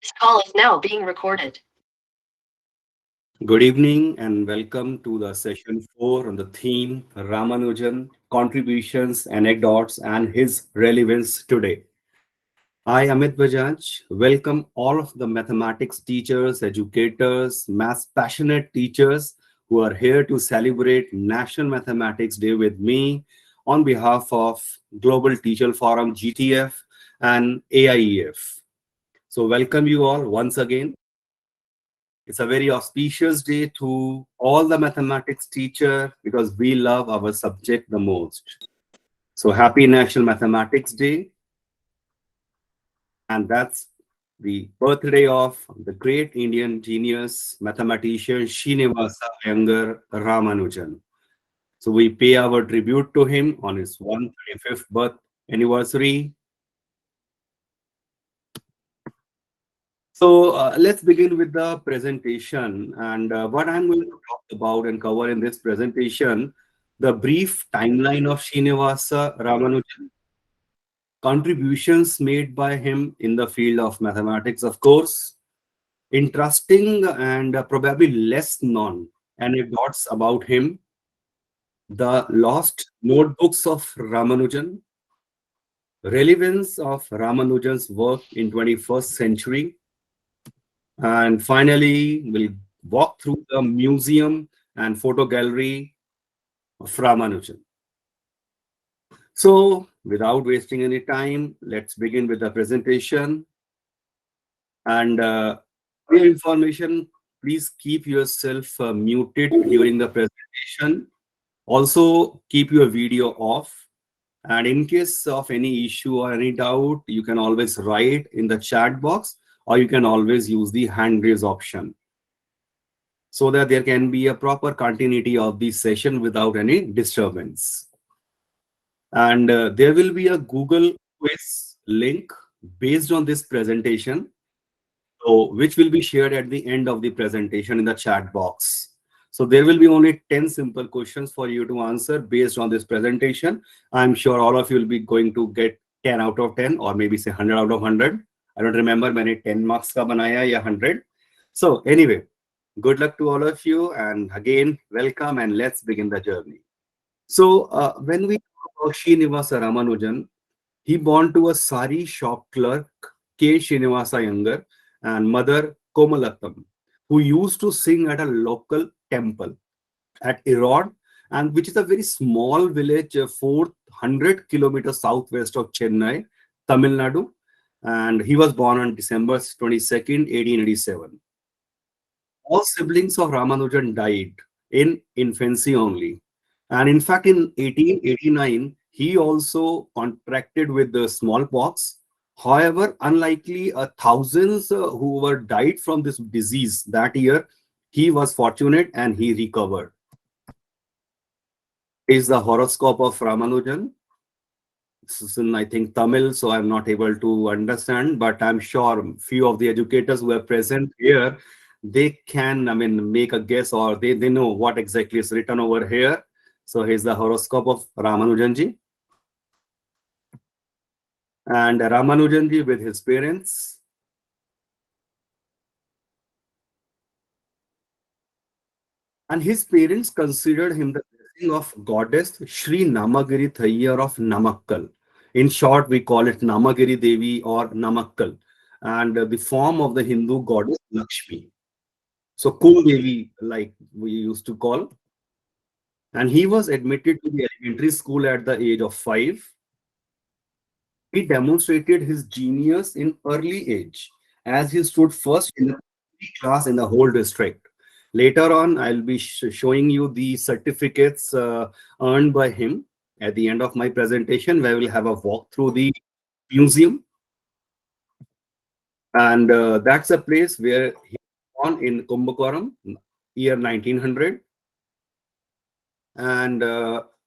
This call is now being recorded. Good evening and welcome to the session 4 on the theme Ramanujan contributions, anecdotes, and his relevance today. I, Amit Bajaj, welcome all of the mathematics teachers, educators, math passionate teachers who are here to celebrate National Mathematics Day with me on behalf of Global Teacher Forum GTF and AIEF. So, welcome you all once again. It's a very auspicious day to all the mathematics teacher because we love our subject the most. So happy National Mathematics Day. And that's the birthday of the great Indian genius mathematician Srinivasa Iyengar Ramanujan. So we pay our tribute to him on his 135th birth anniversary. So let's begin with the presentation. And what I'm going to talk about and cover in this presentation, the brief timeline of Srinivasa Ramanujan, contributions made by him in the field of mathematics, of course, interesting and probably less known anecdotes about him, the lost notebooks of Ramanujan, relevance of Ramanujan's work in 21st century, and finally, we'll walk through the museum and photo gallery of Ramanujan. So, without wasting any time, let's begin with the presentation. And for your information, please keep yourself muted during the presentation. Also, keep your video off. And in case of any issue or any doubt, you can always write in the chat box, or you can always use the hand raise option, so that there can be a proper continuity of the session without any disturbance. And there will be a Google quiz link based on this presentation, so which will be shared at the end of the presentation in the chat box. So there will be only 10 simple questions for you to answer based on this presentation. I'm sure all of you will be going to get 10 out of 10 or maybe say 100 out of 100. I don't remember many 10 marks ka banaya ya 100. So anyway, good luck to all of you, and again, welcome, and let's begin the journey. So, when we talk about Srinivasa Ramanujan, he born to a sari shop clerk, K. Srinivasa Iyengar, and mother Komalatam, who used to sing at a local temple at Erode, and which is a very small village, 400 kilometers southwest of Chennai, Tamil Nadu. And he was born on December 22nd, 1887. All siblings of Ramanujan died in infancy only. And in fact, in 1889, he also contracted with the smallpox. However, unlikely thousands who were died from this disease that year, he was fortunate and he recovered. Is the horoscope of Ramanujan. This is in, I think, Tamil, so I'm not able to understand, but I'm sure few of the educators who are present here, they can, I mean, make a guess, or they know what exactly is written over here. So here's the horoscope of Ramanujanji. And Ramanujanji with his parents. And his parents considered him the blessing of goddess Sri Namagiri Thayyar of Namakkal. In short, we call it Namagiri Devi or Namakkal, and the form of the Hindu goddess Lakshmi. So Kul Devi, like we used to call. And he was admitted to the elementary school at the age of 5. He demonstrated his genius in early age, as he stood first in the class in the whole district. Later on, I'll be showing you the certificates earned by him at the end of my presentation, where we'll have a walk through the museum. And that's a place where he was born in Kumbakoram, year 1900. And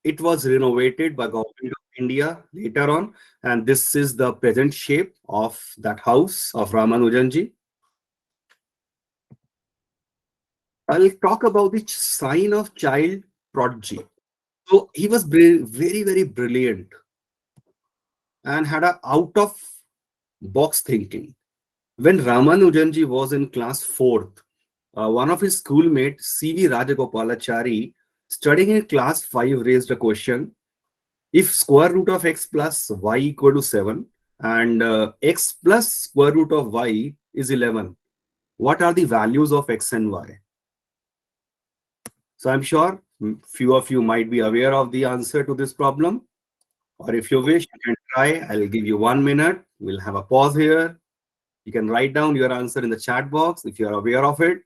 it was renovated by government of India later on. And this is the present shape of that house of Ramanujanji. I'll talk about the sign of child prodigy. So he was very, very brilliant and had a out of box thinking. When Ramanujanji was in class 4th, one of his schoolmates, C.V. Rajagopalachari, studying in class 5, raised a question. If square root of x plus y equal to 7 and x plus square root of y is 11, what are the values of x and y? So I'm sure few of you might be aware of the answer to this problem. Or if you wish, you can try. I'll give you 1 minute. We'll have a pause here. You can write down your answer in the chat box if you're aware of it.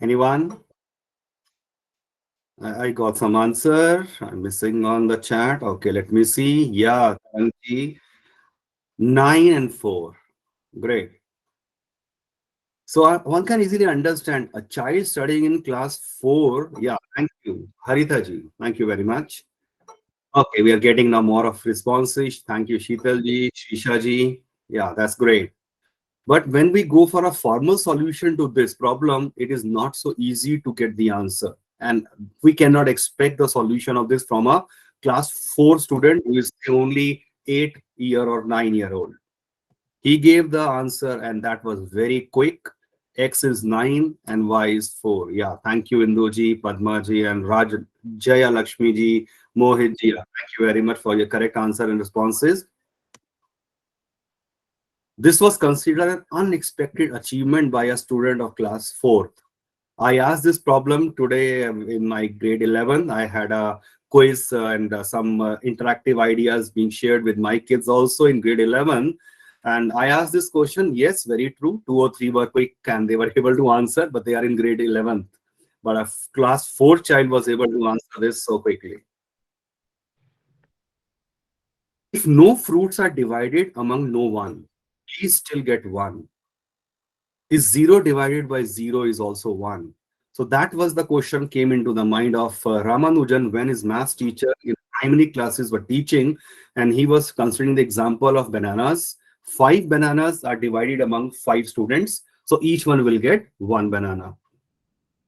Anyone? I got some answer. I'm missing on the chat. Okay, let me see. Yeah, thank you. 9 and 4. Great. So one can easily understand a child studying in class 4. Yeah, thank you. Haritha ji. Thank you very much. Okay, we are getting now more of responses. Thank you, Sheetal ji, Shisha ji. Yeah, that's great. But when we go for a formal solution to this problem, it is not so easy to get the answer. And we cannot expect the solution of this from a class 4 student who is only 8-year or 9-year old. He gave the answer and that was very quick. X is 9 and Y is 4. Yeah, thank you, Indoji, Padmaji, and Raj, Jaya Lakshmi ji, Mohit ji. Thank you very much for your correct answer and responses. This was considered an unexpected achievement by a student of class 4th. I asked this problem today in my grade 11. I had a quiz and some interactive ideas being shared with my kids also in grade 11. And I asked this question. Yes, very true. 2 or 3 were quick and they were able to answer, but they are in grade 11th. But a class 4 child was able to answer this so quickly. If no fruits are divided among no one, please still get one. Is 0 divided by 0 is also 1? So that was the question came into the mind of Ramanujan when his math teacher in primary classes were teaching, and he was considering the example of bananas. 5 bananas are divided among 5 students, so each one will get 1 banana.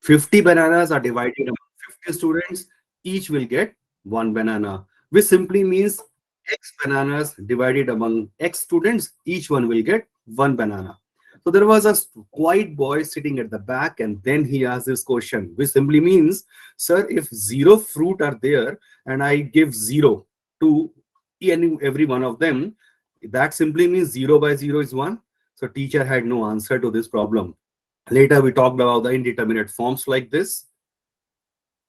50 bananas are divided among 50 students, each will get 1 banana, which simply means X bananas divided among X students, each one will get 1 banana. So there was a quiet boy sitting at the back, and then he asked this question, which simply means, sir, if 0 fruit are there and I give 0 to every one of them, that simply means 0 by 0 is 1. So teacher had no answer to this problem. Later, we talked about the indeterminate forms like this.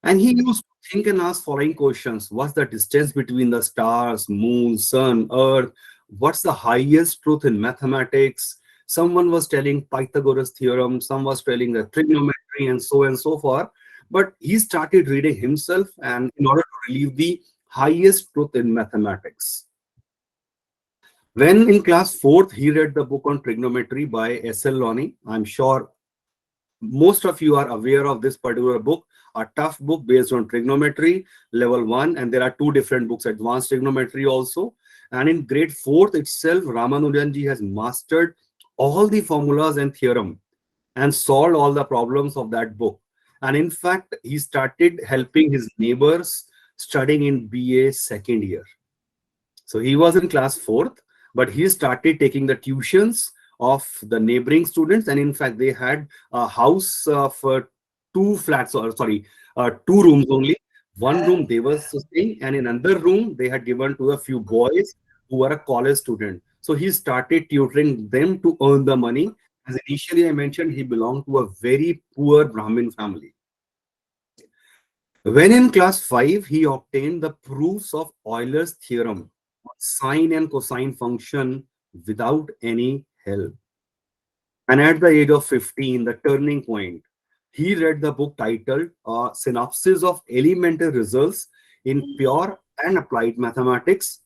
And he used to think and ask following questions. What's the distance between the stars, moon, sun, earth? What's the highest truth in mathematics? Someone was telling Pythagoras theorem, some was telling the trigonometry and so forth. But he started reading himself and in order to relieve the highest truth in mathematics. When in class 4th, he read the book on trigonometry by S.L. Loney. I'm sure most of you are aware of this particular book, a tough book based on trigonometry level 1, and there are 2 different books, advanced trigonometry also. And in grade 4th itself, Ramanujanji has mastered all the formulas and theorem and solved all the problems of that book. And in fact, he started helping his neighbors studying in BA second year. So he was in class 4th, but he started taking the tuitions of the neighboring students. And in fact, they had a house of 2 flats, or sorry, 2 rooms only. One room they were staying, and in another room they had given to a few boys who were a college student. So he started tutoring them to earn the money. As initially I mentioned, he belonged to a very poor Brahmin family. When in class 5, he obtained the proofs of Euler's theorem on sine and cosine function without any help. And at the age of 15, the turning point, he read the book titled Synopsis of Elementary Results in Pure and Applied Mathematics.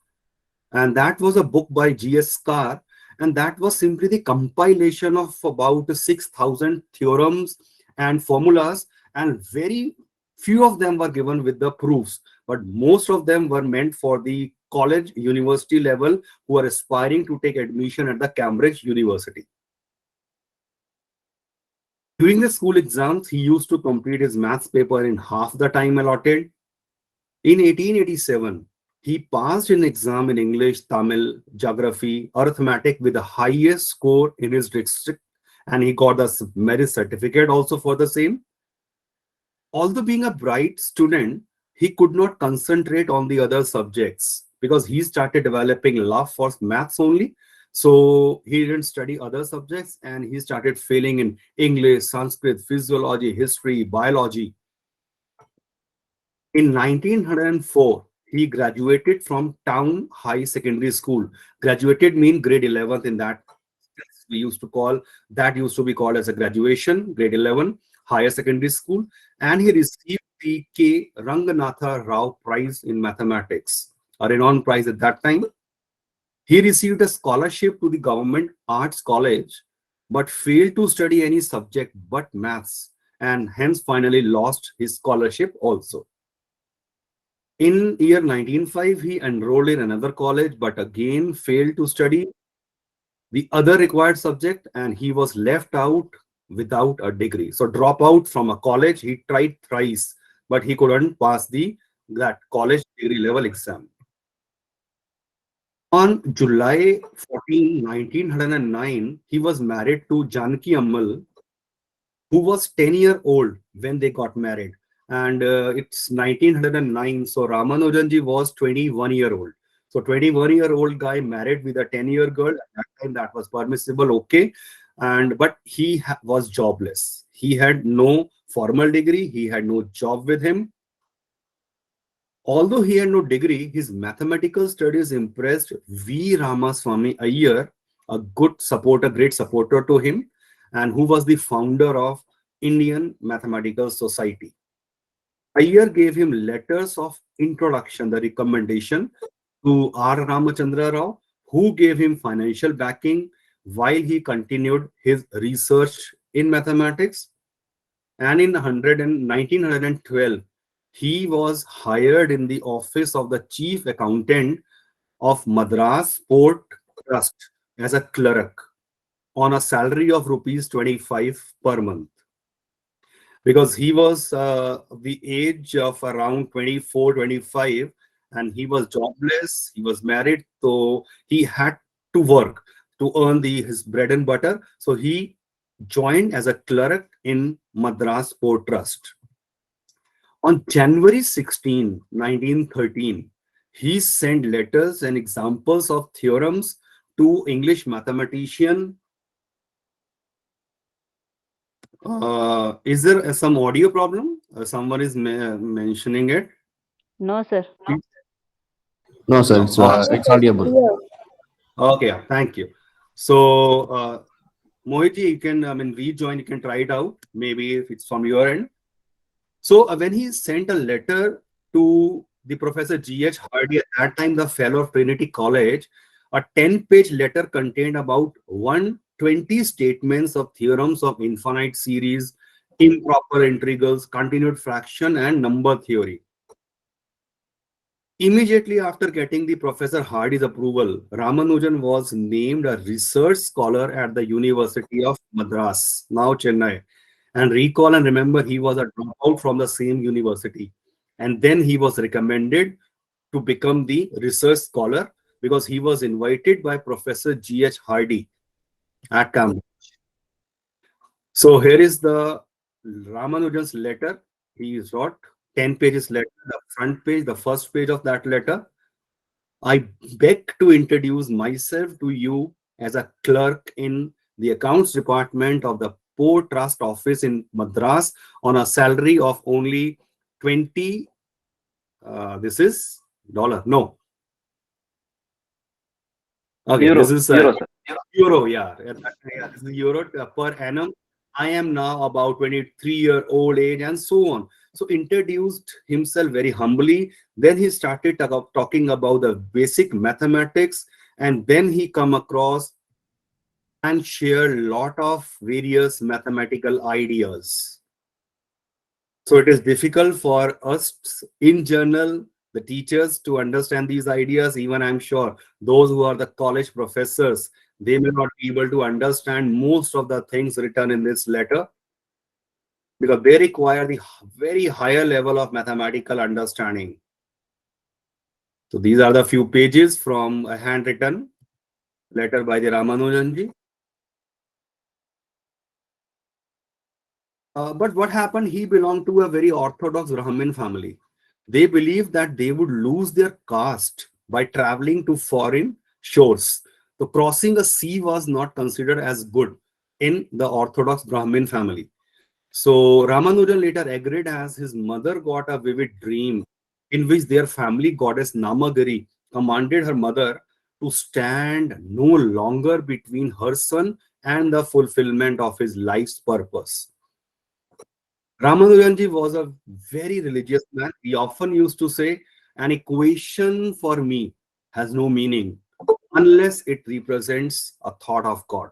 And that was a book by G.S. Carr. And that was simply the compilation of about 6,000 theorems and formulas, and very few of them were given with the proofs, but most of them were meant for the college university level who are aspiring to take admission at the Cambridge University. During the school exams, he used to complete his maths paper in half the time allotted. In 1887, He passed an exam in English, Tamil, geography, arithmetic with the highest score in his district, and he got the merit certificate also for the same. Although being a bright student, he could not concentrate on the other subjects because he started developing love for maths only. So he didn't study other subjects and he started failing in English, Sanskrit, physiology, history, biology. In 1904, he graduated from Town High Secondary School. Graduated mean grade 11th in that we used to call that used to be called as a graduation, grade 11, higher secondary school, and he received the K. Ranganatha Rao Prize in Mathematics, a renowned prize at that time. He received a scholarship to the Government Arts College, but failed to study any subject but maths, and hence finally lost his scholarship also. In year 1905, he enrolled in another college, but again failed to study the other required subject and he was left out without a degree. So drop out from a college. He tried thrice, but he couldn't pass the that college degree level exam. On July 14, 1909, he was married to Janaki Ammal, who was 10-year-old when they got married. And it's 1909, so Ramanujanji was 21-year-old. So 21-year-old guy married with a 10-year girl. At that time, that was permissible, okay. And but he was jobless. He had no formal degree. He had no job with him. Although he had no degree, his mathematical studies impressed V. Ramaswamy Iyer, a good supporter, great supporter to him, and who was the founder of Indian Mathematical Society. Iyer gave him letters of introduction, the recommendation to R. Ramachandra Rao, who gave him financial backing while he continued his research in mathematics. And in 1912, he was hired in the office of the chief accountant of Madras Port Trust as a clerk on a salary of rupees 25 per month. Because he was the age of around 24, 25, and he was jobless, he was married, so he had to work to earn his bread and butter. So he joined as a clerk in Madras Port Trust. On January 16, 1913, he sent letters and examples of theorems to English mathematician. Is there some audio problem? Someone is mentioning it. No, sir. No, sir, No. it's audible. Okay, yeah, thank you. So, Mohiti, you can, rejoin, you can try it out, maybe if it's from your end. So, when he sent a letter to the Professor G.H. Hardy, at that time the fellow of Trinity College, a 10-page letter contained about 120 statements of theorems of infinite series, improper integrals, continued fraction, and number theory. Immediately after getting the Professor Hardy's approval, Ramanujan was named a research scholar at the University of Madras, now Chennai. And recall and remember, he was a dropout from the same university. And then he was recommended to become the research scholar because he was invited by Professor G.H. Hardy at Cambridge. So here is the Ramanujan's letter. He wrote 10 pages letter, the front page, the first page of that letter. I beg to introduce myself to you as a clerk in the accounts department of the Port Trust office in Madras on a salary of only 20. This is dollar. No. Okay, Euro, this is euro, sir. euro. Yeah, this is euro per annum. I am now about 23-year-old age and so on. So introduced himself very humbly. Then he started talking about the basic mathematics, and then he come across and share lot of various mathematical ideas. So it is difficult for us in general, the teachers, to understand these ideas. Even I'm sure those who are the college professors, they may not be able to understand most of the things written in this letter because they require the very higher level of mathematical understanding. So these are the few pages from a handwritten letter by the Ramanujanji. But what happened? He belonged to a very orthodox Brahmin family. They believed that they would lose their caste by traveling to foreign shores. So crossing a sea was not considered as good in the orthodox Brahmin family. So Ramanujan later agreed as his mother got a vivid dream in which their family goddess Namagari commanded her mother to stand no longer between her son and the fulfillment of his life's purpose. Ramanujanji was a very religious man. He often used to say, an equation for me has no meaning unless it represents a thought of God.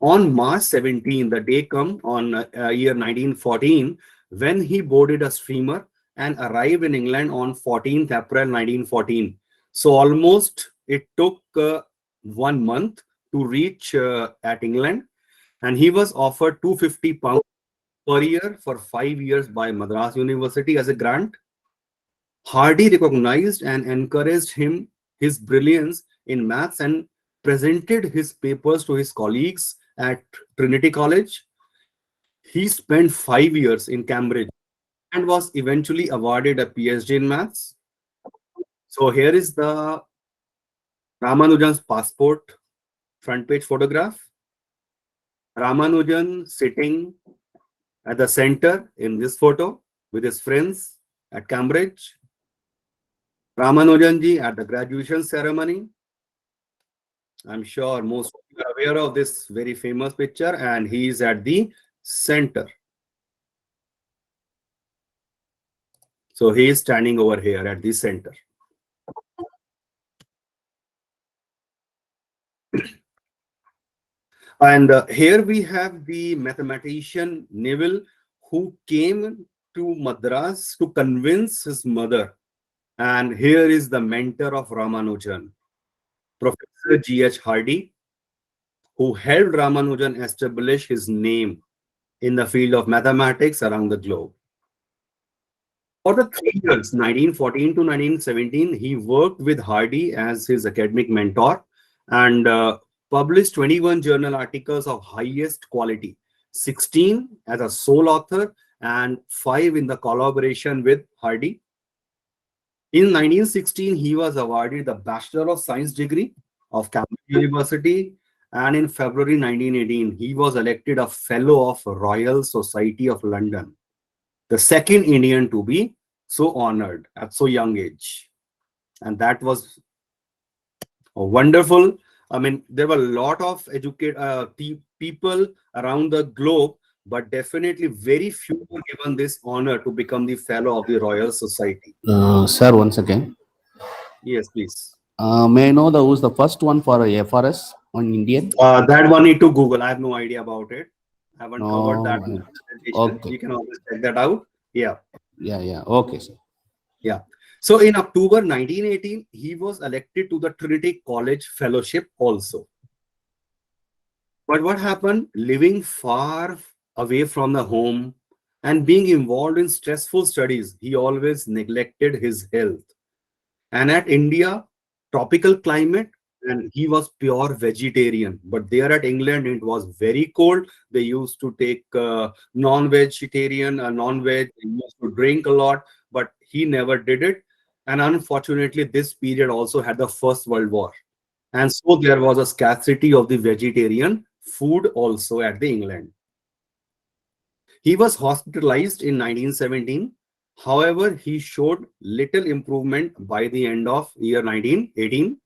On March 17, the day come on year 1914, when he boarded a steamer and arrived in England on 14th April 1914. So almost it took 1 month to reach at England, and he was offered £250 per year for 5 years by Madras University as a grant. Hardy recognized and encouraged him his brilliance in maths and presented his papers to his colleagues at Trinity College. He spent 5 years in Cambridge and was eventually awarded a PhD in maths. So here is the Ramanujan's passport front page photograph. Ramanujan sitting at the center in this photo with his friends at Cambridge. Ramanujanji at the graduation ceremony. I'm sure most of you are aware of this very famous picture, and he is at the center. So he is standing over here at the center. And here we have the mathematician Neville, who came to Madras to convince his mother. And here is the mentor of Ramanujan, Professor G.H. Hardy, who helped Ramanujan establish his name in the field of mathematics around the globe. For the 3 years, 1914 to 1917, he worked with Hardy as his academic mentor and published 21 journal articles of highest quality, 16 as a sole author and 5 in the collaboration with Hardy. In 1916, he was awarded the Bachelor of Science degree of Cambridge University, and in February 1918, he was elected a Fellow of Royal Society of London, the second Indian to be so honored at so young age. And that was wonderful. I mean, there were a lot of people around the globe, but definitely very few were given this honor to become the Fellow of the Royal Society. Sir, once again, Yes, please. may I know who's the first one for FRS on Indian? That one need to Google. I have no idea about it. I haven't covered that in No. the presentation. Okay. You can always check that out. Yeah. Yeah. Okay, sir. Yeah. So in October 1918, he was elected to the Trinity College Fellowship also. But what happened? Living far away from the home and being involved in stressful studies, he always neglected his health. And at India, tropical climate, and he was pure vegetarian. But there at England, it was very cold. They used to take non-vegetarian, non-veg. They used to drink a lot, but he never did it. And unfortunately, this period also had the First World War. And so there was a scarcity of the vegetarian food also at the England. He was hospitalized in 1917. However, he showed little improvement by the end of year 1918.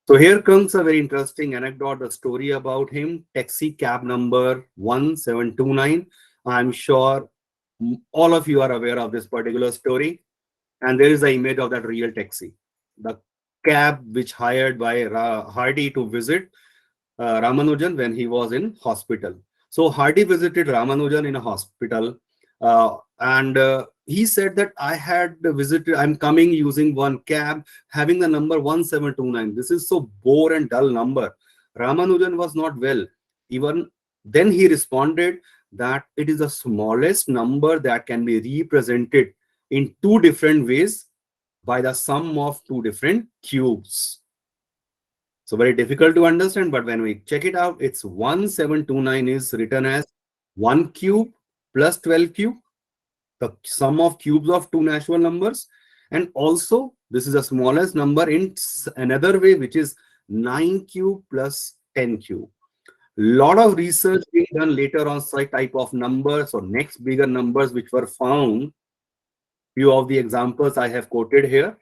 So here comes a very interesting anecdote, the story about him, taxi cab number 1729. I'm sure all of you are aware of this particular story. And there is an image of that real taxi, the cab which hired by Hardy to visit Ramanujan when he was in hospital. So Hardy visited Ramanujan in a hospital, and he said that I had visited, I'm coming using one cab having the number 1729. This is so bore and dull number. Ramanujan was not well. Even then he responded that it is the smallest number that can be represented in two different ways by the sum of two different cubes. So very difficult to understand, but when we check it out, it's 1729 is written as 1 cube plus 12 cube, the sum of cubes of two natural numbers. And also, this is the smallest number in another way, which is 9 cube plus 10 cube. Lot of research being done later on such type of numbers or next bigger numbers which were found. Few of the examples I have quoted here.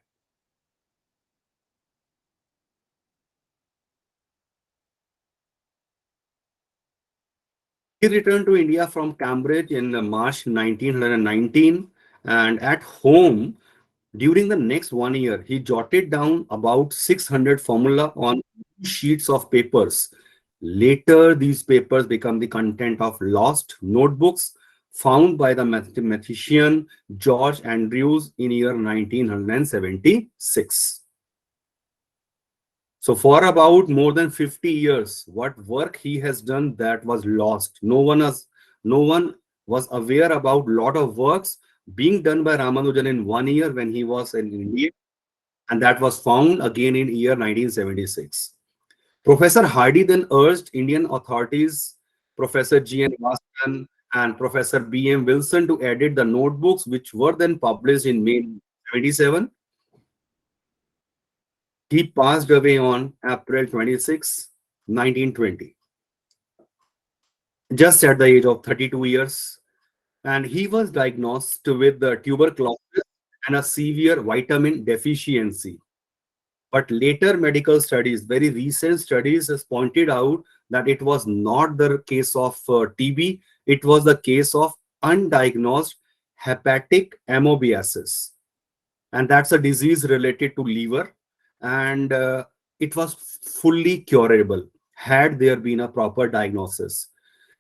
He returned to India from Cambridge in March 1919, and at home, during the next 1 year, he jotted down about 600 formula on sheets of papers. Later, these papers become the content of lost notebooks found by the mathematician George Andrews in year 1976. So for about more than 50 years, what work he has done that was lost. No one was aware about lot of works being done by Ramanujan in 1 year when he was in India, and that was found again in year 1976. Professor Hardy then urged Indian authorities, Professor G.N. Watson and Professor B.M. Wilson to edit the notebooks, which were then published in May 77. He passed away on April 26, 1920, just at the age of 32 years. And he was diagnosed with the tuberculosis and a severe vitamin deficiency. But later medical studies, very recent studies, has pointed out that it was not the case of TB, it was the case of undiagnosed hepatic amoebiasis. And that's a disease related to liver, and it was fully curable had there been a proper diagnosis.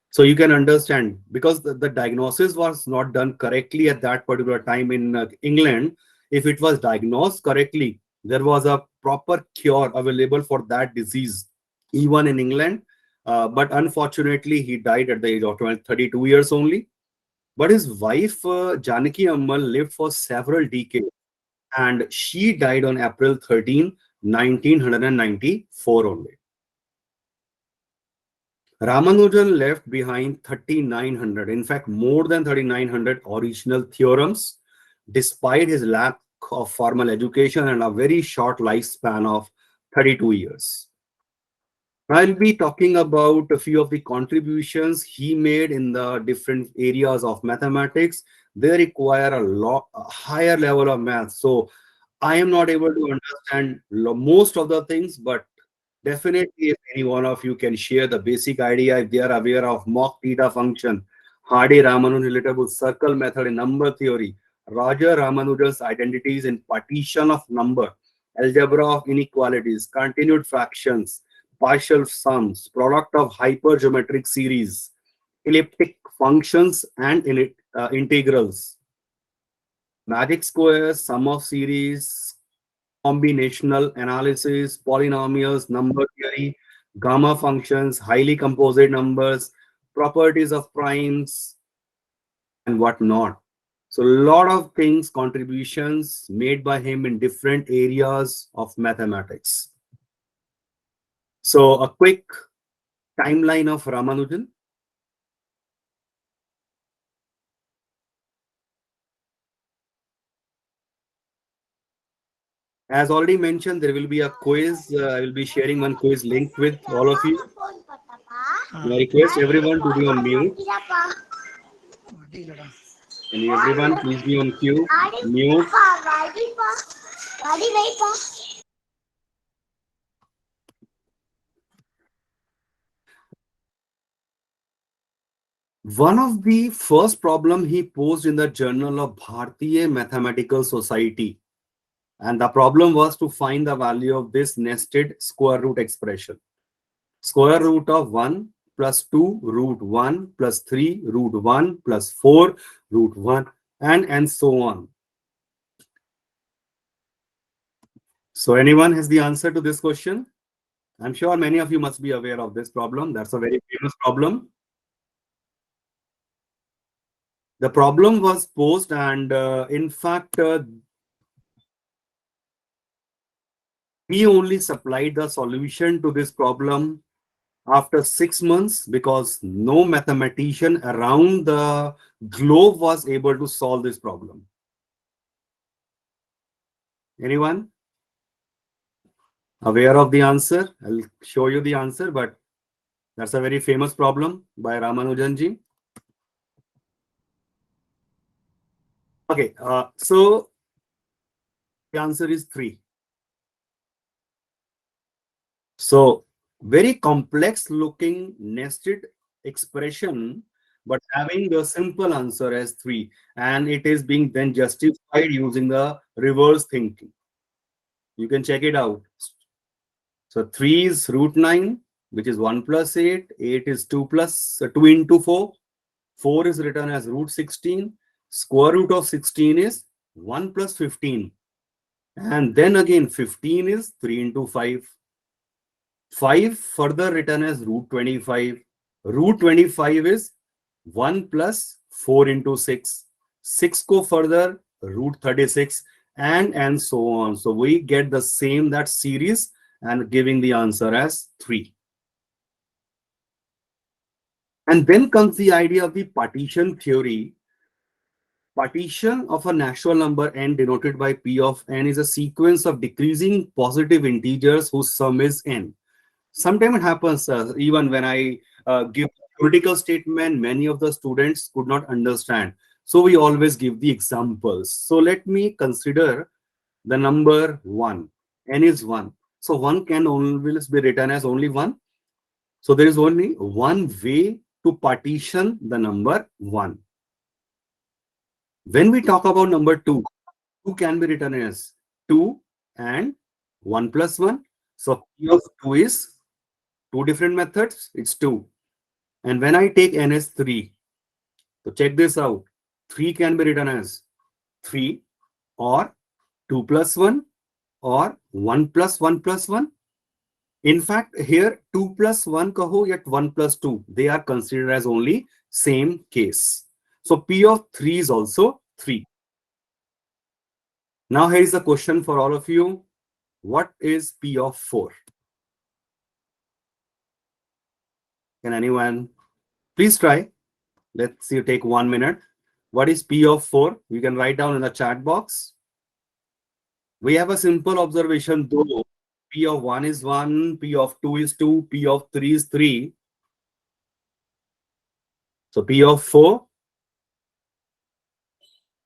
So you can understand, because the diagnosis was not done correctly at that particular time in England. If it was diagnosed correctly, there was a proper cure available for that disease even in England. But unfortunately he died at the age of 32 years only. But his wife Janaki Ammal lived for several decades, and she died on April 13, 1994 only. Ramanujan left behind 3,900, in fact, more than 3,900 original theorems, despite his lack of formal education and a very short lifespan of 32 years. I'll be talking about a few of the contributions he made in the different areas of mathematics. They require a higher level of math. So I am not able to understand most of the things, but definitely if any one of you can share the basic idea, if they are aware of mock theta function, Hardy-Ramanujan relatable circle method in number theory, Roger Ramanujan's identities in partition of number, algebra of inequalities, continued fractions, partial sums, product of hypergeometric series, elliptic functions and integrals, magic squares, sum of series, combinational analysis, polynomials, number theory, gamma functions, highly composite numbers, properties of primes, and whatnot. So a lot of things, contributions made by him in different areas of mathematics. So a quick timeline of Ramanujan. As already mentioned, there will be a quiz. I will be sharing one quiz link with all of you. I request everyone to be on mute. And everyone, please be on cue. Mute. One of the first problem he posed in the Journal of Bharatiya Mathematical Society, and the problem was to find the value of this nested square root expression. Square root of 1 plus 2 root 1 plus 3 root 1 plus 4 root 1 and so on. So anyone has the answer to this question? I'm sure many of you must be aware of this problem. That's a very famous problem. The problem was posed, and in fact, we only supplied the solution to this problem after 6 months, because no mathematician around the globe was able to solve this problem. Anyone aware of the answer? I'll show you the answer, but that's a very famous problem by Ramanujan ji. Okay, so the answer is 3. So very complex looking nested expression, but having the simple answer as 3, and it is being then justified using the reverse thinking. You can check it out. So 3 is root 9, which is 1 plus 8. 8 is 2 plus 2 into 4. 4 is written as root 16. Square root of 16 is 1 plus 15. And then again 15 is 3 into 5. 5 further written as root 25. Root 25 is 1 plus 4 into 6. 6 go further, root 36, and so on. So we get the same, that series, and giving the answer as 3. And then comes the idea of the partition theory. Partition of a natural number n denoted by p of n is a sequence of decreasing positive integers whose sum is n. Sometimes it happens, even when I give critical statement, many of the students could not understand. So we always give the examples. So let me consider the number 1. N is 1. So 1 can always be written as only 1. So there is only one way to partition the number 1. When we talk about number 2, 2 can be written as 2 and 1 plus 1. So P of 2 is 2 different methods, it's 2. And when I take n as 3, so check this out. 3 can be written as 3 or 2 plus 1 or 1 plus 1 plus 1. In fact, here 2 plus 1 kaho, yet 1 plus 2. They are considered as only same case. So P of 3 is also 3. Now here is the question for all of you. What is P of 4? Can anyone please try? Let's see, take 1 minute. What is P of 4? You can write down in the chat box. We have a simple observation though. P of 1 is 1, P of 2 is 2, P of 3 is 3. So P of 4,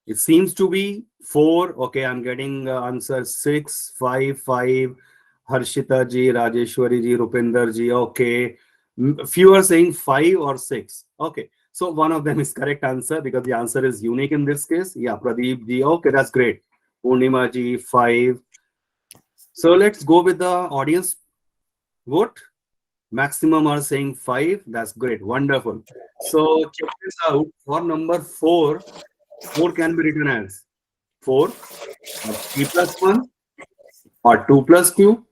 it seems to be 4. Okay, I'm getting answer 6, 5, 5. Harshita ji, Rajeshwari ji, Rupinder ji. Okay. Few are saying 5 or 6. Okay. So one of them is correct answer because the answer is unique in this case. Yeah, Pradeep ji. Okay, that's great. Purnima ji, 5. So let's go with the audience vote. Maximum are saying 5. That's great. Wonderful. So check this out. For number 4, 4 can be written as 4 or 3 plus 1 or 2 plus 2,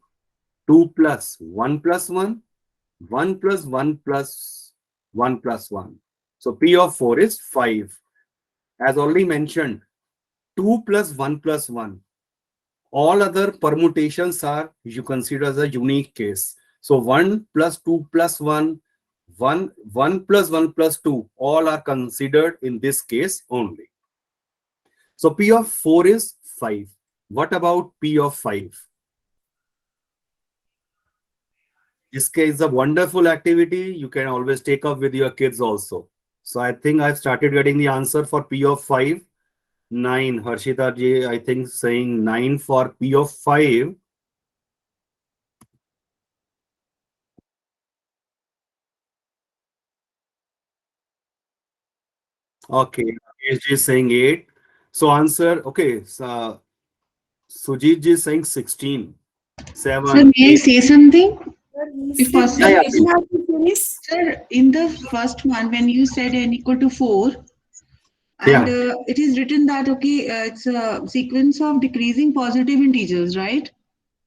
2 plus 1 plus 1, 1 plus 1 plus 1 plus 1. So P of 4 is 5. As already mentioned, 2 plus 1 plus 1. All other permutations are you consider as a unique case. So 1 plus 2 plus 1, 1 plus 1 plus 2, all are considered in this case only. So P of 4 is 5. What about P of 5? This case is a wonderful activity. You can always take up with your kids also. So I think I've started getting the answer for P of 5. 9. Harshita ji, I think saying 9 for P of 5. Okay, Rakesh ji is saying 8. So answer, okay, so Sujit ji is saying 16. 7, Sir, may I 8. say something? If Yeah, possible. yeah, please. Sir, in the first one, when you said n equal to 4, and Yeah. it is written that, okay, it's a sequence of decreasing positive integers, right?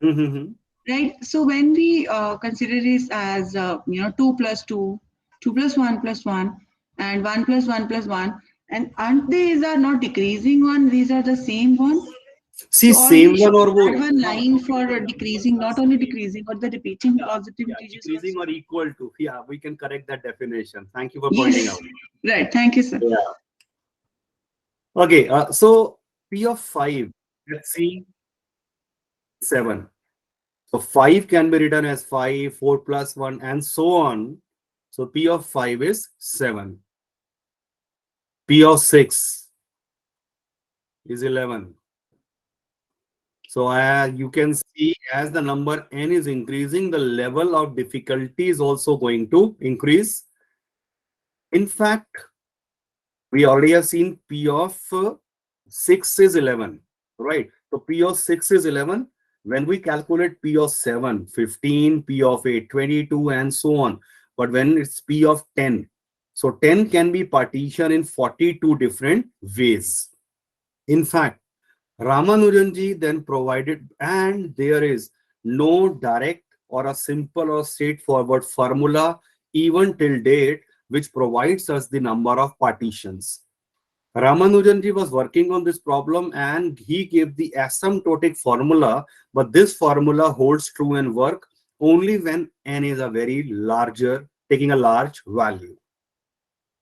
Mm-hmm. Right. So when we consider this as, 2 plus 2, 2 plus 1 plus 1, and 1 plus 1 plus 1, And aren't these are not decreasing one? These are the same one. See, So or we same should one or add wo one line for decreasing, not only decreasing, but the repeating positivities decreasing also. or equal to. Yeah, we can correct that definition. Thank you for pointing Yes. out. Right. Thank you, sir. Yeah. Okay, so P of 5, let's see, 7. So 5 can be written as 5, 4 plus 1, and so on. So P of 5 is 7. P of 6 is 11. So you can see as the number n is increasing, the level of difficulty is also going to increase. In fact, we already have seen P of 6 is 11, right? So P of 6 is 11. When we calculate P of 7, 15, P of 8, 22, and so on. But when it's P of 10, so 10 can be partitioned in 42 different ways. In fact, Ramanujanji then provided, and there is no direct or a simple or straightforward formula even till date which provides us the number of partitions. Ramanujanji was working on this problem and he gave the asymptotic formula, but this formula holds true and work only when n is a very larger, taking a large value.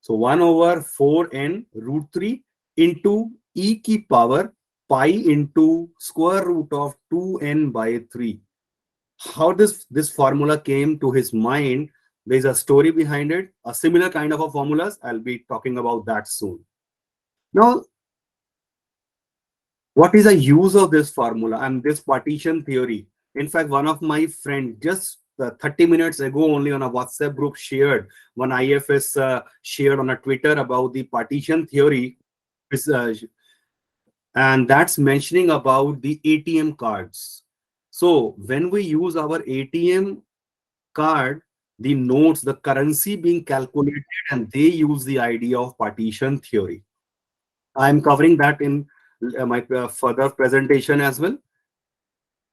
So 1 over 4n root 3 into e ki power pi into square root of 2n by 3. How this formula came to his mind, there's a story behind it. A similar kind of a formulas, I'll be talking about that soon. Now, what is the use of this formula and this partition theory? In fact, one of my friend just 30 minutes ago only on a WhatsApp group shared, one IFS shared on a Twitter about the partition theory, and that's mentioning about the ATM cards. So when we use our ATM card, the notes, the currency being calculated, and they use the idea of partition theory. I'm covering that in my further presentation as well.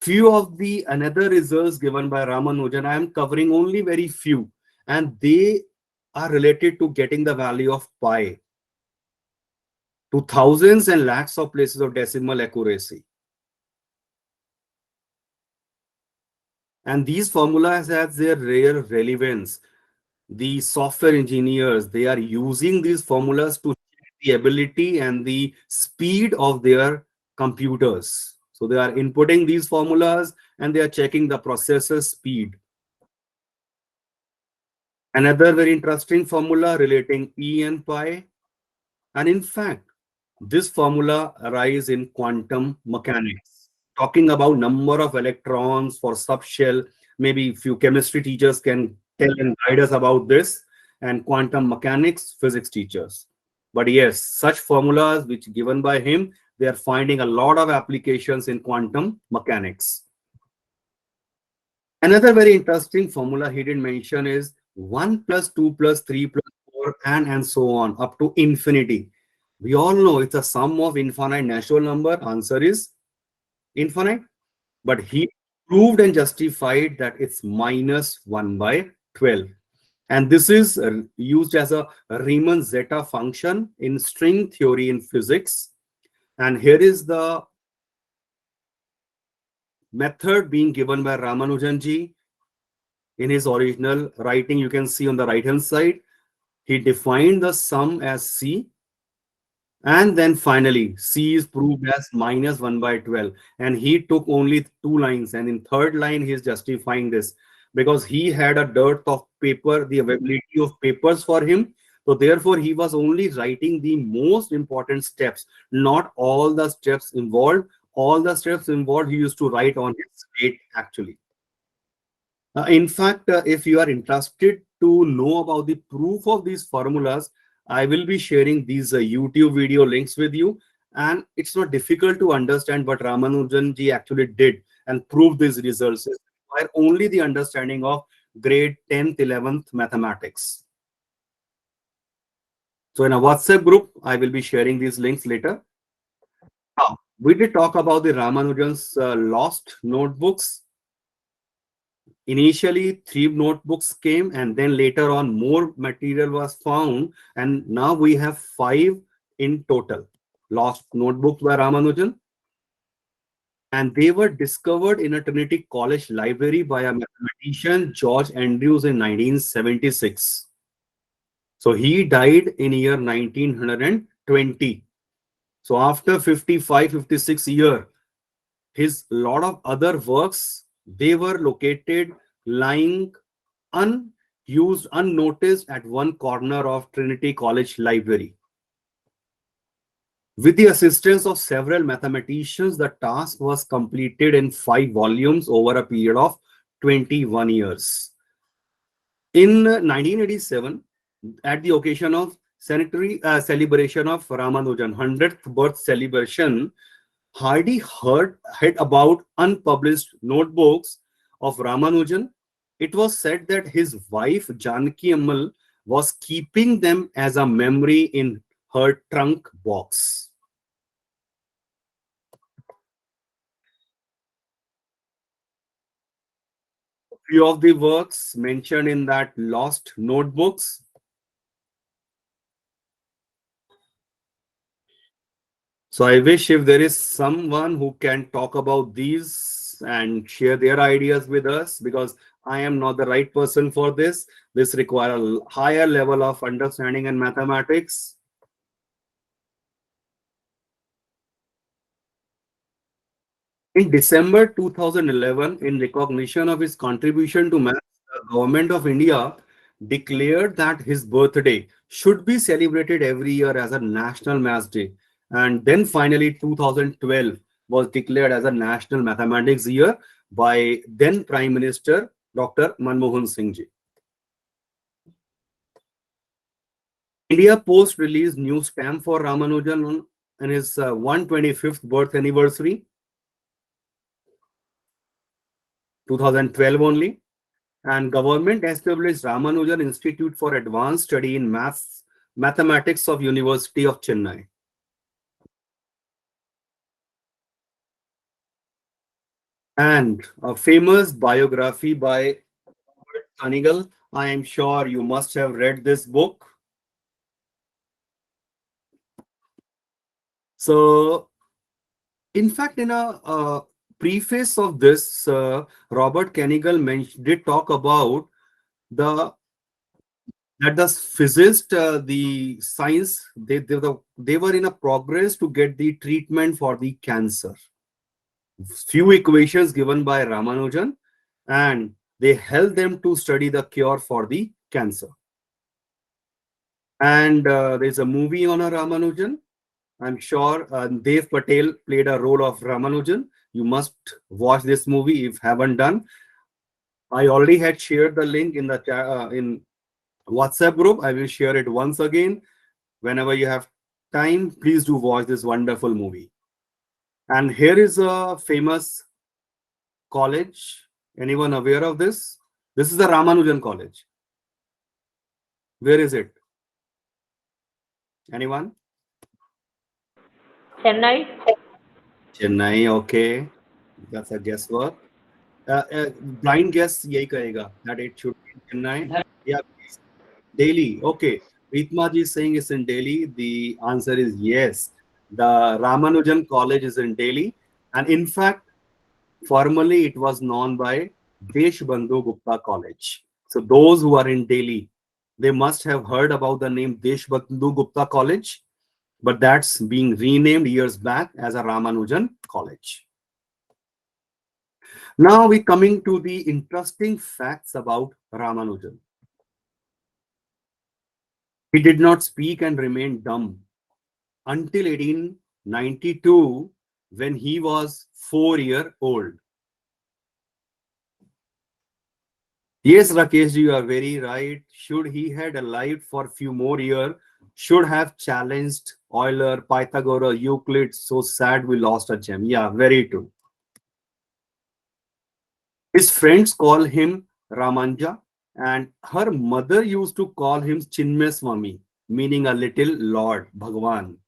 Few of the another results given by Ramanujan, I am covering only very few, and they are related to getting the value of pi to thousands and lakhs of places of decimal accuracy. And these formulas have their rare relevance. The software engineers, they are using these formulas to check the ability and the speed of their computers. So they are inputting these formulas and they are checking the processor speed. Another very interesting formula relating E and pi. And in fact, this formula arises in quantum mechanics, talking about number of electrons for subshell. Maybe few chemistry teachers can tell and guide us about this, and quantum mechanics physics teachers. But yes, such formulas which given by him, they are finding a lot of applications in quantum mechanics. Another very interesting formula he didn't mention is 1 plus 2 plus 3 plus 4 and so on up to infinity. We all know it's a sum of infinite natural number. Answer is infinite. But he proved and justified that it's minus 1 by 12. And this is used as a Riemann zeta function in string theory in physics. And here is the method being given by Ramanujanji in his original writing. You can see on the right hand side, he defined the sum as C. And then finally, C is proved as minus 1 by 12. And he took only 2 lines. And in third line, he is justifying this because he had a dearth of paper, the availability of papers for him. So therefore, he was only writing the most important steps, not all the steps involved. All the steps involved, he used to write on his slate actually. In fact, if you are interested to know about the proof of these formulas, I will be sharing these YouTube video links with you. And it's not difficult to understand what Ramanujan ji actually did and proved these results. It require only the understanding of grade 10th, 11th mathematics. So in a WhatsApp group, I will be sharing these links later. Now, we did talk about the Ramanujan's lost notebooks. Initially, 3 notebooks came, and then later on, more material was found. And now we have 5 in total. Lost notebooks by Ramanujan, and they were discovered in a Trinity College library by a mathematician, George Andrews, in 1976. So he died in year 1920. So after 55, 56 years, his lot of other works, they were located lying unused, unnoticed at one corner of Trinity College library. With the assistance of several mathematicians, the task was completed in 5 volumes over a period of 21 years. In 1987, at the occasion of centenary celebration of Ramanujan 100th birth celebration, Hardy heard about unpublished notebooks of Ramanujan. It was said that his wife Janaki Ammal was keeping them as a memory in her trunk box. Few of the works mentioned in that lost notebooks. So I wish if there is someone who can talk about these and share their ideas with us, because I am not the right person for this. This requires a higher level of understanding and mathematics. In December 2011, in recognition of his contribution to maths, the government of India declared that his birthday should be celebrated every year as a National Maths Day. And then finally, 2012 was declared as a National Mathematics Year by then Prime Minister Dr. Manmohan Singh ji. India Post released new stamp for Ramanujan on his 125th birth anniversary, 2012 only. And government established Ramanujan Institute for Advanced Study in Mathematics of University of Chennai. And a famous biography by Kanigal. I am sure you must have read this book. So, in fact, in a preface of this, Robert Kanigal did talk about the that the physicists, the science, they were in a progress to get the treatment for the cancer. Few equations given by Ramanujan, and they helped them to study the cure for the cancer. And there's a movie on a Ramanujan. I'm sure Dev Patel played a role of Ramanujan. You must watch this movie if haven't done. I already had shared the link in the in WhatsApp group. I will share it once again. Whenever you have time, please do watch this wonderful movie. And here is a famous college. Anyone aware of this? This is the Ramanujan College. Where is it? Anyone? Chennai. Chennai, okay. That's a guesswork. Blind guess yahi kahega that it should be in Chennai. Yeah, please. Delhi. Okay. Ritma ji is saying it's in Delhi. The answer is yes. The Ramanujan College is in Delhi. And in fact, formerly it was known by Deshbandhu Gupta College. So those who are in Delhi, they must have heard about the name Deshbandhu Gupta College, but that's being renamed years back as a Ramanujan College. Now we're coming to the interesting facts about Ramanujan. He did not speak and remained dumb until 1892, when he was 4 years old. Yes, Rakesh, you are very right. Should he had lived for a few more years, should have challenged Euler, Pythagoras, Euclid. So sad we lost a gem. Yeah, very true. His friends call him Ramanja, and her mother used to call him Chinmay Swami, meaning a little Lord, Bhagwan.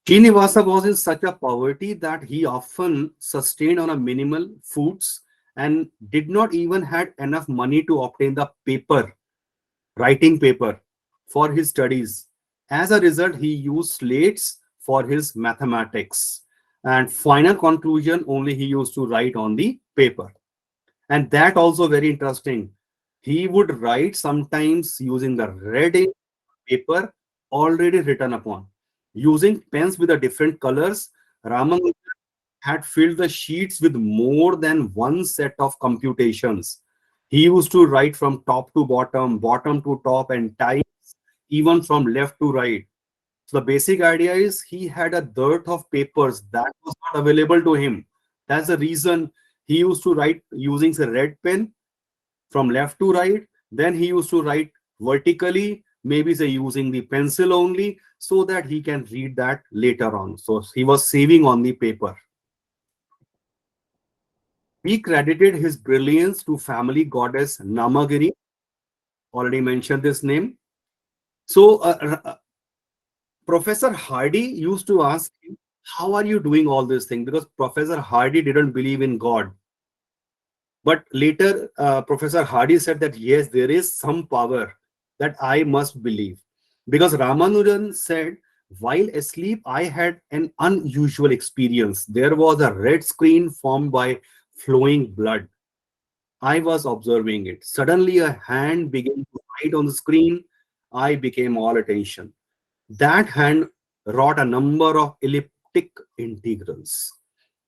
Srinivasa was in such a poverty that he often sustained on a minimal foods and did not even had enough money to obtain the paper, writing paper for his studies. As a result, he used slates for his mathematics. And final conclusion, only he used to write on the paper. And that also very interesting. He would write sometimes using the red ink paper already written upon. Using pens with the different colors, Ramanujan had filled the sheets with more than one set of computations. He used to write from top to bottom, bottom to top, and times even from left to right. So the basic idea is he had a dearth of papers that was not available to him. That's the reason he used to write using a red pen from left to right. Then he used to write vertically, maybe say using the pencil only, so that he can read that later on. So he was saving on the paper. He credited his brilliance to family goddess Namagiri. Already mentioned this name. So Professor Hardy used to ask him, how are you doing all this thing? Because Professor Hardy didn't believe in God. But later, Professor Hardy said that yes, there is some power that I must believe. Because Ramanujan said, while asleep, I had an unusual experience. There was a red screen formed by flowing blood. I was observing it. Suddenly, a hand began to write on the screen. I became all attention. That hand wrought a number of elliptic integrals.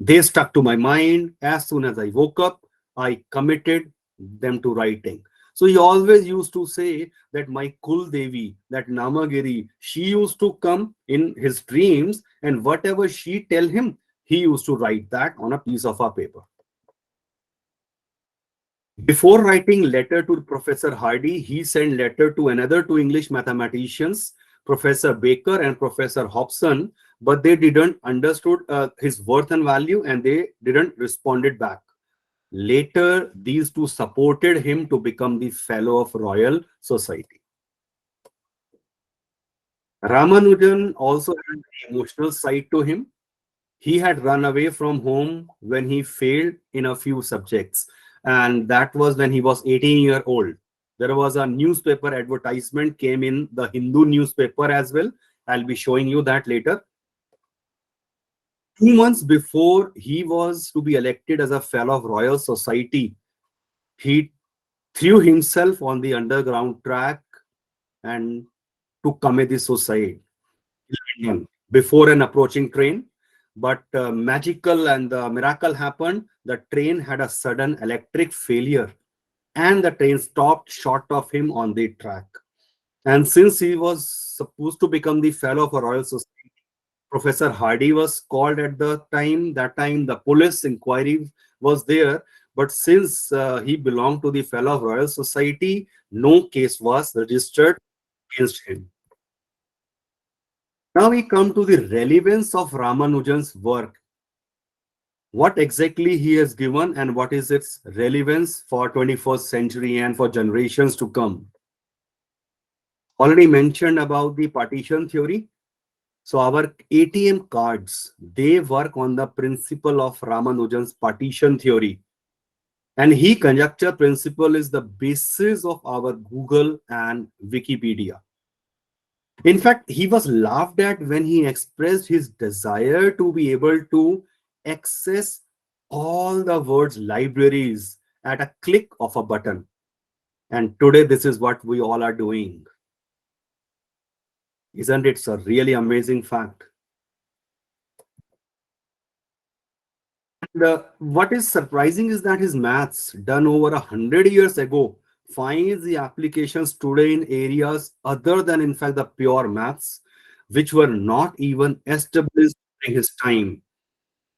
They stuck to my mind. As soon as I woke up, I committed them to writing. So he always used to say that my Kul Devi, that Namagiri, she used to come in his dreams, and whatever she tell him, he used to write that on a piece of a paper. Before writing letter to Professor Hardy, he sent letter to another two English mathematicians, Professor Baker and Professor Hobson, but they didn't understood his worth and value, and they didn't responded back. Later, these two supported him to become the Fellow of Royal Society. Ramanujan also had an emotional side to him. He had run away from home when he failed in a few subjects, and that was when he was 18-year old. There was a newspaper advertisement came in the Hindu newspaper as well. I'll be showing you that later. 2 months before he was to be elected as a Fellow of Royal Society, he threw himself on the underground track and to commit the suicide before an approaching train. But magical and the miracle happened. The train had a sudden electric failure and the train stopped short of him on the track. And since he was supposed to become the Fellow of a Royal Society, Professor Hardy was called at the time. That time, the police inquiry was there. But since he belonged to the Fellow of Royal Society, no case was registered against him. Now we come to the relevance of Ramanujan's work. What exactly he has given and what is its relevance for 21st century and for generations to come. Already mentioned about the partition theory. So our ATM cards, they work on the principle of Ramanujan's partition theory. And he conjecture principle is the basis of our Google and Wikipedia. In fact, he was laughed at when he expressed his desire to be able to access all the world's libraries at a click of a button. And today, this is what we all are doing. Isn't it a really amazing fact? And what is surprising is that his maths, done over 100 years ago, finds the applications today in areas other than, in fact, the pure maths, which were not even established during his time.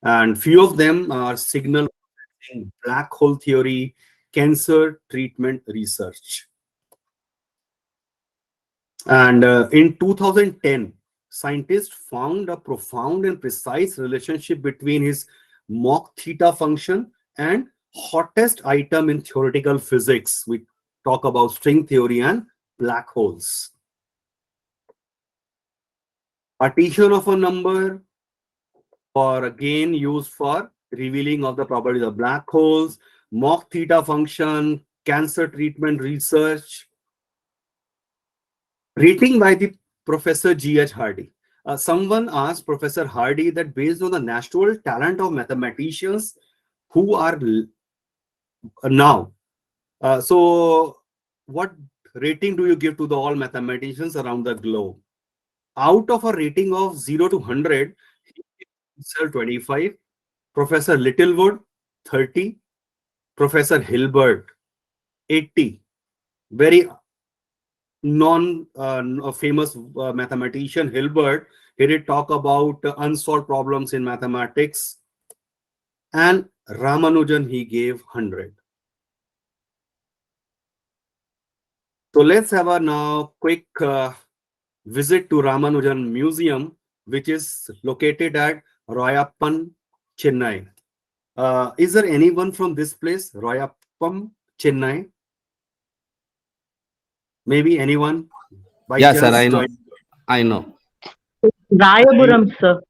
And few of them are signal processing, black hole theory, cancer treatment research. And in 2010, scientists found a profound and precise relationship between his Mach theta function and hottest item in theoretical physics. We talk about string theory and black holes. Partition of a number, or again used for revealing of the properties of black holes, Mach theta function, cancer treatment research. Rating by the Professor G.H. Hardy. Someone asked Professor Hardy that based on the natural talent of mathematicians who are now, so what rating do you give to the all mathematicians around the globe? Out of a rating of 0 to 100, he gives himself 25, Professor Littlewood 30, Professor Hilbert 80. Very non famous mathematician Hilbert, he did talk about unsolved problems in mathematics, and Ramanujan he gave 100. So let's have a now quick visit to Ramanujan Museum, which is located at Royappan, Chennai. Is there anyone from this place, Royappam, Chennai? Maybe anyone by Yeah, sir, chance I know. join? I know. Rayapuram, sir.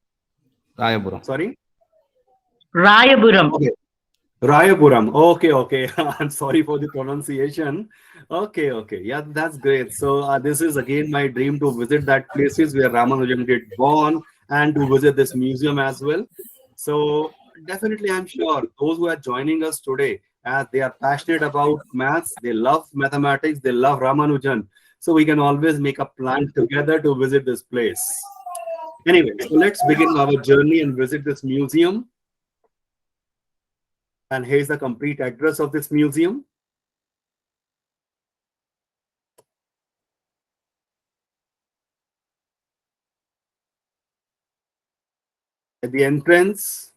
Rayapuram. Sorry? Rayapuram. Okay. Rayapuram. Okay, okay. I'm sorry for the pronunciation. Okay, okay. Yeah, that's great. So this is again my dream to visit that places where Ramanujan did born and to visit this museum as well. So definitely, I'm sure those who are joining us today, as they are passionate about maths, they love mathematics, they love Ramanujan. So we can always make a plan together to visit this place. Anyway, so let's begin our journey and visit this museum. And here's the complete address of this museum. At the entrance,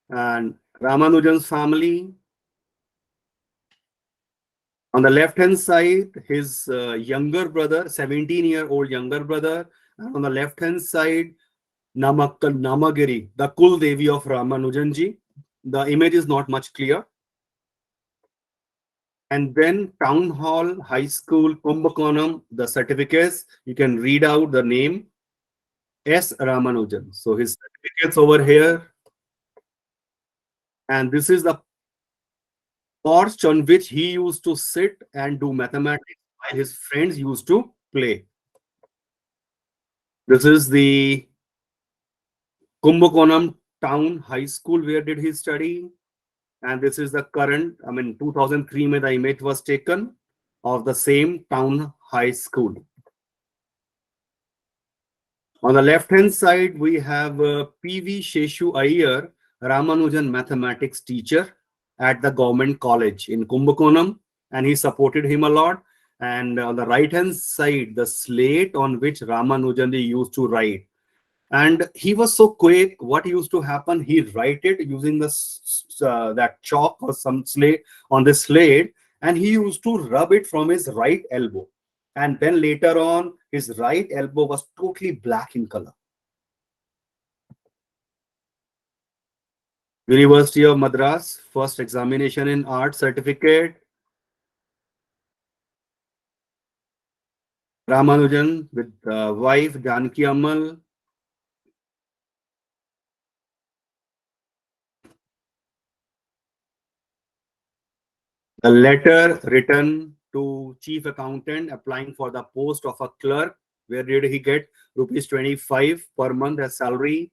and Ramanujan's family. On the left hand side, his younger brother, 17-year-old younger brother. And on the left hand side, Namagiri, the Kul Devi of Ramanujanji. The image is not much clear. And then Town Hall, High School, Kumbakonam, the certificates. You can read out the name S. Ramanujan. So his certificates over here. And this is the porch on which he used to sit and do mathematics while his friends used to play. This is the Kumbakonam Town High School where did he study. And this is the current, 2003 mein the image was taken of the same Town High School. On the left hand side, we have P.V. Sheshu Iyer, Ramanujan mathematics teacher at the government college in Kumbakonam, and he supported him a lot. And on the right hand side, the slate on which Ramanujan used to write. And he was so quick. What used to happen? He write it using that chalk or some slate on the slate, and he used to rub it from his right elbow. And then later on, his right elbow was totally black in color. University of Madras, first examination in art certificate. Ramanujan with wife Janki Amal. A letter written to chief accountant applying for the post of a clerk. Where did he get rupees 25 per month as salary?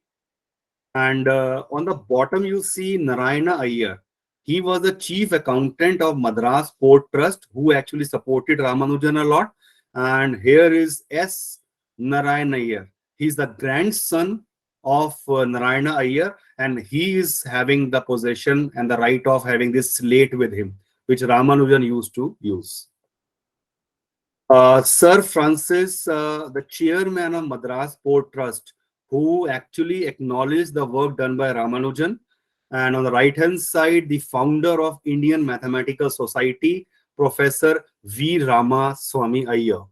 And on the bottom, you see Narayana Iyer. He was the chief accountant of Madras Port Trust, who actually supported Ramanujan a lot. And here is S. Narayana Iyer. He's the grandson of Narayana Iyer, and he is having the possession and the right of having this slate with him, which Ramanujan used to use. Sir Francis, the chairman of Madras Port Trust, who actually acknowledged the work done by Ramanujan. And on the right hand side, the founder of Indian Mathematical Society, Professor V. Rama Swami Iyer.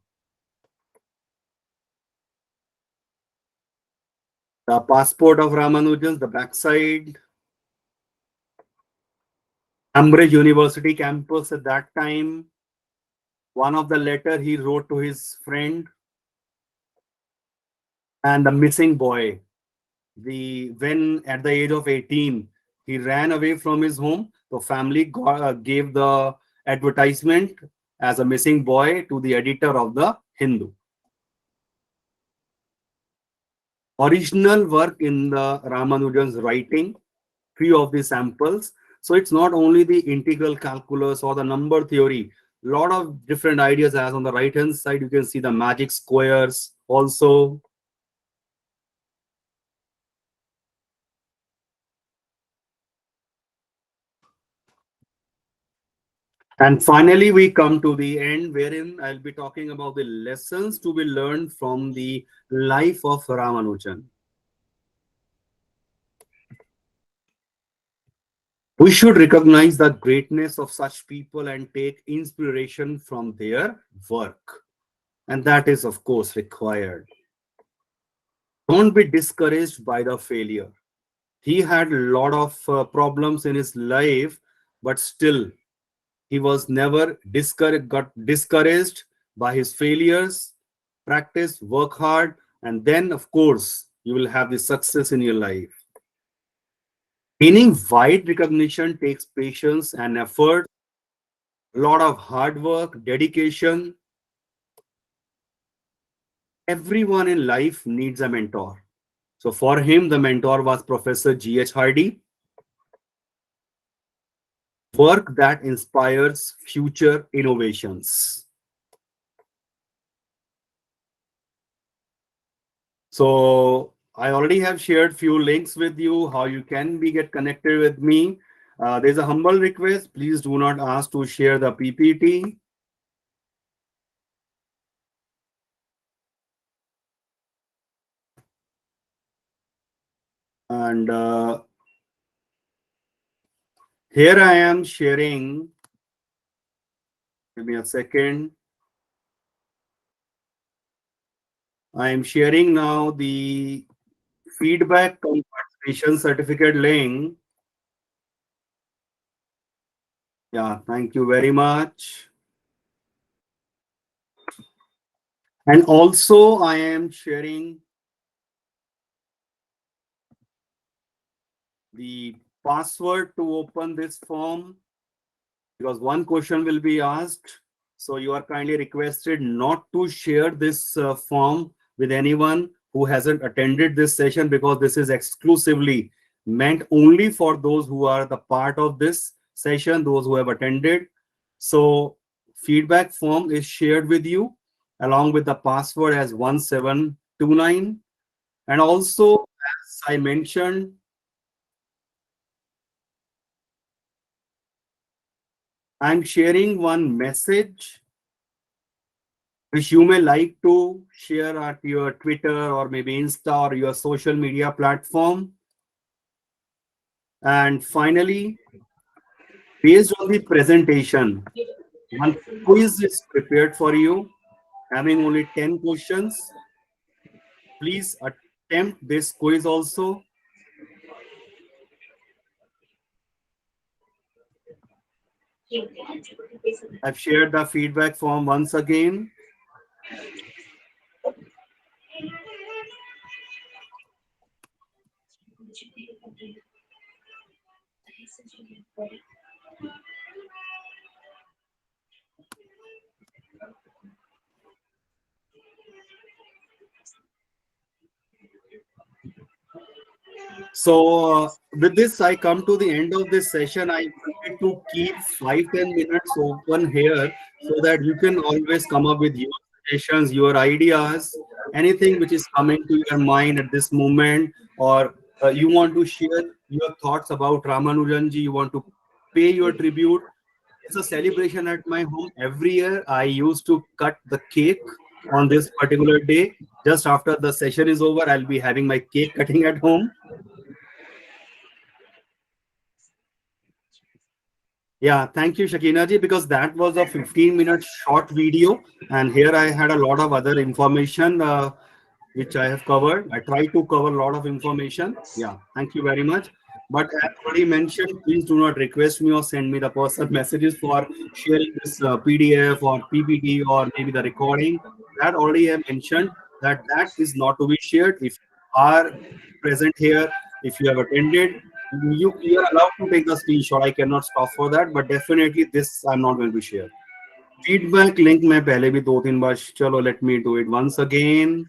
The passport of Ramanujan, the backside. Cambridge University campus at that time. One of the letter he wrote to his friend. And the missing boy. When at the age of 18, he ran away from his home. The family gave the advertisement as a missing boy to the editor of the Hindu. Original work in the Ramanujan's writing, few of the samples. So it's not only the integral calculus or the number theory, lot of different ideas. As on the right hand side, you can see the magic squares also. And finally, we come to the end wherein I'll be talking about the lessons to be learned from the life of Ramanujan. We should recognize the greatness of such people and take inspiration from their work. And that is, of course, required. Don't be discouraged by the failure. He had a lot of problems in his life, but still, he was never got discouraged by his failures. Practice, work hard, and then, of course, you will have the success in your life. Gaining wide recognition takes patience and effort, a lot of hard work, dedication. Everyone in life needs a mentor. So for him, the mentor was Professor G.H. Hardy. Work that inspires future innovations. So I already have shared few links with you, how you can get connected with me. There's a humble request. Please do not ask to share the PPT. And here I am sharing. Give me a second. I am sharing now the feedback participation certificate link. Yeah, thank you very much. And also I am sharing the password to open this form, because one question will be asked. So you are kindly requested not to share this form with anyone who hasn't attended this session, because this is exclusively meant only for those who are the part of this session, those who have attended. So feedback form is shared with you along with the password as 1729. And also, as I mentioned, I'm sharing one message which you may like to share at your Twitter or maybe Insta or your social media platform. And finally, based on the presentation, one quiz is prepared for you, having only 10 questions. Please attempt this quiz also. I've shared the feedback form once again. So with this, I come to the end of this session. I wanted to keep 5-10 minutes open here so that you can always come up with your suggestions, your ideas, anything which is coming to your mind at this moment, or you want to share your thoughts about Ramanujanji, you want to pay your tribute. It's a celebration at my home. Every year, I used to cut the cake on this particular day. Just after the session is over, I'll be having my cake cutting at home. Yeah, thank you, Shakina ji, because that was a 15-minute short video, and here I had a lot of other information which I have covered. I tried to cover a lot of information. Yeah, thank you very much. But as already mentioned, please do not request me or send me the personal messages for sharing this PDF or PPT or maybe the recording. That already I mentioned that that is not to be shared. If you are present here, if you have attended, you are allowed to take the screenshot. I cannot stop for that, but definitely this I'm not going to share. Feedback link मैं पहले भी 2-3 बार, चलो let me do it once again.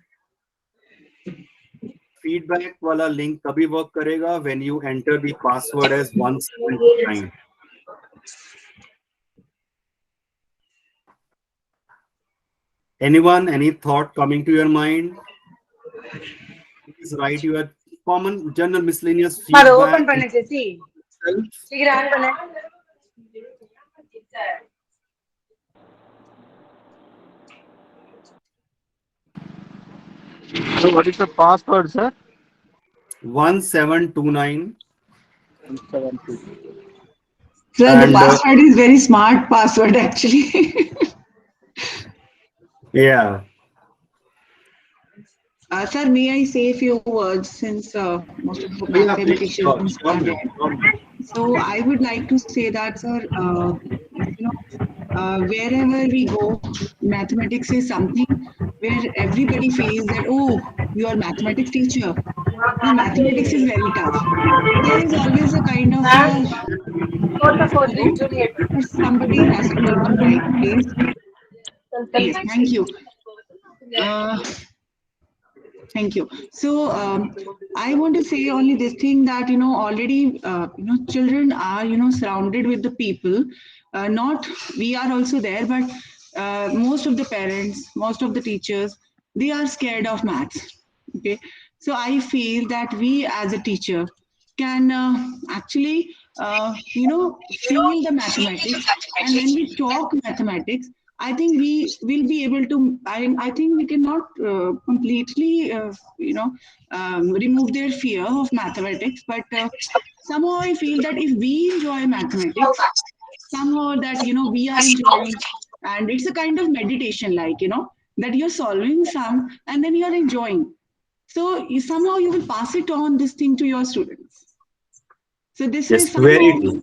Feedback वाला link तभी work करेगा when you enter the password as 1729. Anyone, any thought coming to your mind? Please write your common general miscellaneous அது open feedback. பண்ணு ஜெசி சீக்கிரம் ஆன் பண்ணு So what is the password, sir? 1729. 172. Sir, the And, password is very smart password actually. Yeah. Sir, may I say a few words since most of the Yeah, please, mathematicians sure, are sure, there? sure. So I would like to say that, sir, wherever we go, mathematics is something where everybody feels that, oh, you are mathematics teacher. No, mathematics is very tough. There is always a kind of hello, but somebody has to mute the mic, please. Yes, thank you. Thank you. So I want to say only this thing that already children are surrounded with the people. Not we are also there, but most of the parents, most of the teachers, they are scared of maths. Okay, so I feel that we as a teacher can actually feel the mathematics, and when we talk mathematics, I think we will be able to. I think we cannot completely, remove their fear of mathematics. But somehow I feel that if we enjoy mathematics, somehow that we are enjoying, and it's a kind of meditation, like that you're solving some, and then you're enjoying. So somehow you will pass it on this thing to your students. So this way Yes, very somehow we true.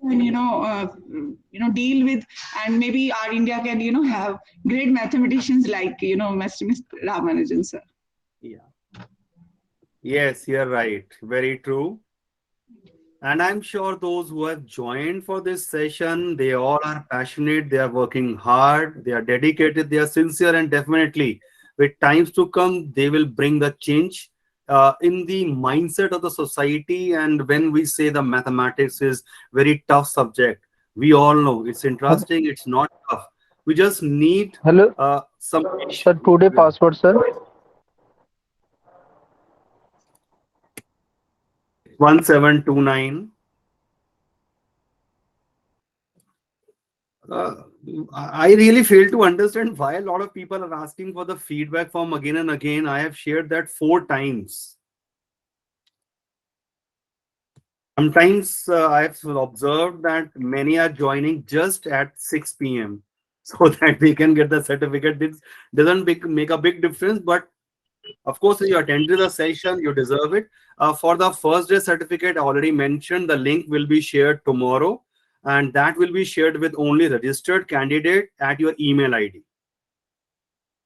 can, deal with, and maybe our India can, have great mathematicians like, Mr. Ramanujan, sir. Yeah. Yes, you're right. Very true. And I'm sure those who have joined for this session, they all are passionate, they are working hard, they are dedicated, they are sincere, and definitely with times to come, they will bring the change in the mindset of the society. And when we say the mathematics is very tough subject, we all know it's interesting, it's not tough. We just need Hello, some sir. Today yeah. password, sir. 1729. Uh, I really fail to understand why a lot of people are asking for the feedback form again and again. I have shared that 4 times. Sometimes I have observed that many are joining just at 6 p.m. so that we can get the certificate. This doesn't make a big difference, but of course, if you attended the session, you deserve it. For the first day certificate, I already mentioned the link will be shared tomorrow, and that will be shared with only registered candidate at your email ID.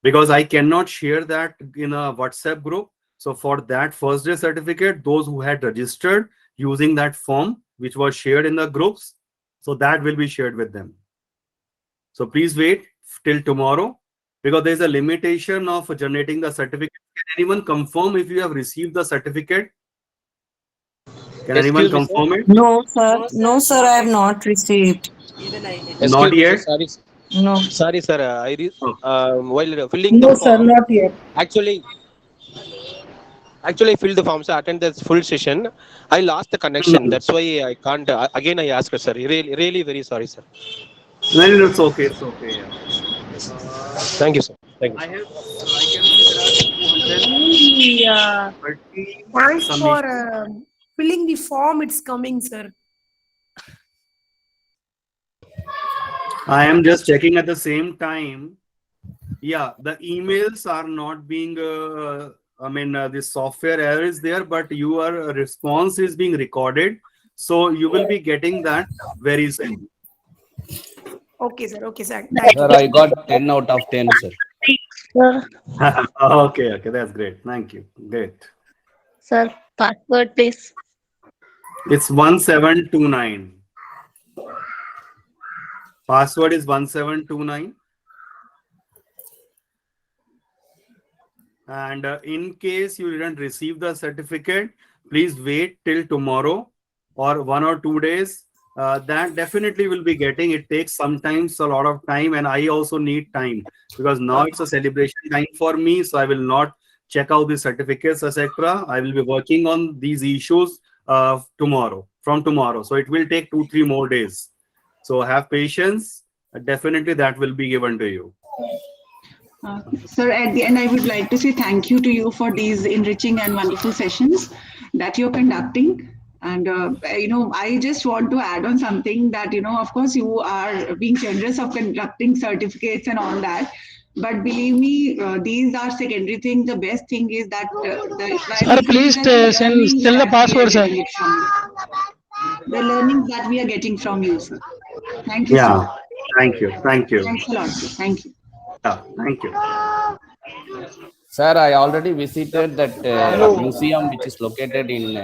Because I cannot share that in a WhatsApp group. So for that first day certificate, those who had registered using that form, which was shared in the groups, so that will be shared with them. So please wait till tomorrow, because there's a limitation of generating the certificate. Can anyone confirm if you have received the certificate? Can anyone Excuse me, sir. confirm it? No, sir. No, sir, I have not received. Not Excuse me, sir. yet. Sorry, No. sorry, sir. Oh, While filling the No, sir, form, not yet. actually, I filled the form, so I attended the full session. I lost the connection. no, That's why I can't. Again, I asked, sir. Really, very sorry, sir. no, it's okay. It's okay. Yeah. Uh, Thank you, sir. Thank you, I sir. have. I can see there are Only 230 thanks for submissions. filling the form. It's coming, sir. I am just checking at the same time. Yeah, the emails are not being. The software error is there, but your response is being recorded, so you will be getting that very soon. Okay, sir. Okay, sir. Thank Sir, you. I got 10 out of 10, sir. Sir, Okay, that's great. Thank you. Great. sir, password please. It's 1729. Password is 1729. And in case you didn't receive the certificate, please wait till tomorrow or 1 or 2 days. That definitely will be getting. It takes sometimes a lot of time, and I also need time because now it's a celebration time for me. So I will not check out the certificates, etc. I will be working on these issues from tomorrow. So it will take 2-3 more days. So have patience. Definitely that will be given to you. Sir, at the end, I would like to say thank you to you for these enriching and wonderful sessions that you're conducting. And, I just want to add on something that, of course, you are being generous of conducting certificates and all that. But believe me, these are secondary things. The best thing is that the Sir, please tell the password, sir. The learnings that we are getting from you, sir. Thank you, Yeah. sir. Thank you. Thank you. Thanks a lot, sir. Thank you. Yeah. Thank you. Sir, I already visited that museum which is located in